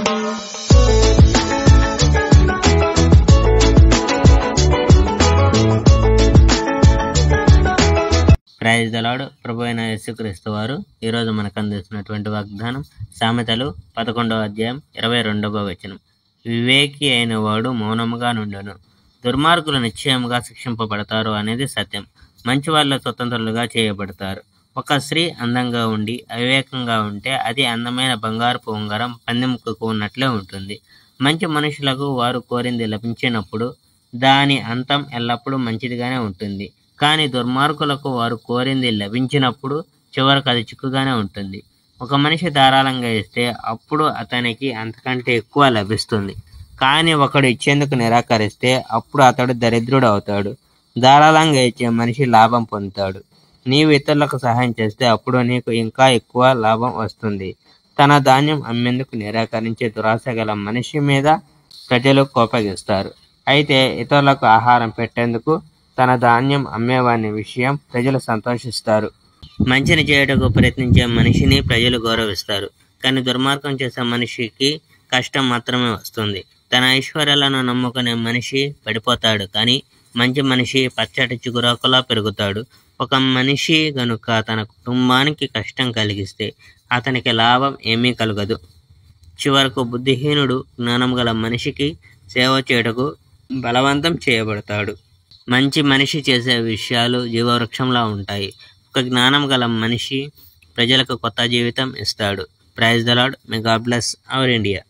Praise the lord. ప్రభు అయిన యేసుక్రీస్తు వారు ఈరోజు మనకు అందిస్తున్నటువంటి వాగ్దానం సామెతలు 11వ అధ్యాయం 22వ వచనం. వివేకి అయిన వాడు మౌనముగా నుండును, దుర్మార్గులు నిశ్చయముగా శిక్షింపబడతారు అనేది సత్యం. మంచి వాళ్ళ స్వతంత్రులుగా చేయబడతారు. ఒక స్త్రీ అందంగా ఉండి అవివేకంగా ఉంటే అది అందమైన బంగారపు ఉంగరం పందెముకు ఉన్నట్లే ఉంటుంది. మంచి మనుషులకు వారు కోరింది లభించినప్పుడు దాని అంతం ఎల్లప్పుడూ మంచిదిగానే ఉంటుంది. కానీ దుర్మార్గులకు వారు కోరింది లభించినప్పుడు చివరకు అది చిక్కుగానే ఉంటుంది. ఒక మనిషి ధారాళంగా ఇస్తే అప్పుడు అతనికి అంతకంటే ఎక్కువ లభిస్తుంది. కానీ ఒకడు ఇచ్చేందుకు నిరాకరిస్తే అప్పుడు అతడు దరిద్రుడు అవుతాడు. ధారాళంగా ఇచ్చే మనిషి లాభం పొందుతాడు. నీవు ఇతరులకు సహాయం చేస్తే అప్పుడు నీకు ఇంకా ఎక్కువ లాభం వస్తుంది. తన ధాన్యం అమ్మేందుకు నిరాకరించే దురాశ గల మనిషి మీద ప్రజలు కోపగిస్తారు. అయితే ఇతరులకు ఆహారం పెట్టేందుకు తన ధాన్యం అమ్మేవాని విషయం ప్రజలు సంతోషిస్తారు. మంచిని చేయటకు ప్రయత్నించే మనిషిని ప్రజలు గౌరవిస్తారు. కానీ దుర్మార్గం చేసే మనిషికి కష్టం మాత్రమే వస్తుంది. తన ఐశ్వర్యాలను నమ్ముకునే మనిషి పడిపోతాడు. కానీ మంచి మనిషి పచ్చటి చిగురాకులా పెరుగుతాడు. ఒక మనిషి గనుక తన కుటుంబానికి కష్టం కలిగిస్తే అతనికి లాభం ఏమీ కలగదు. చివరకు బుద్ధిహీనుడు జ్ఞానం గల మనిషికి సేవ చేయటకు బలవంతం చేయబడతాడు. మంచి మనిషి చేసే విషయాలు జీవవృక్షంలా ఉంటాయి. ఒక జ్ఞానం గల మనిషి ప్రజలకు కొత్త జీవితం ఇస్తాడు. Praise the Lord. May God bless our India.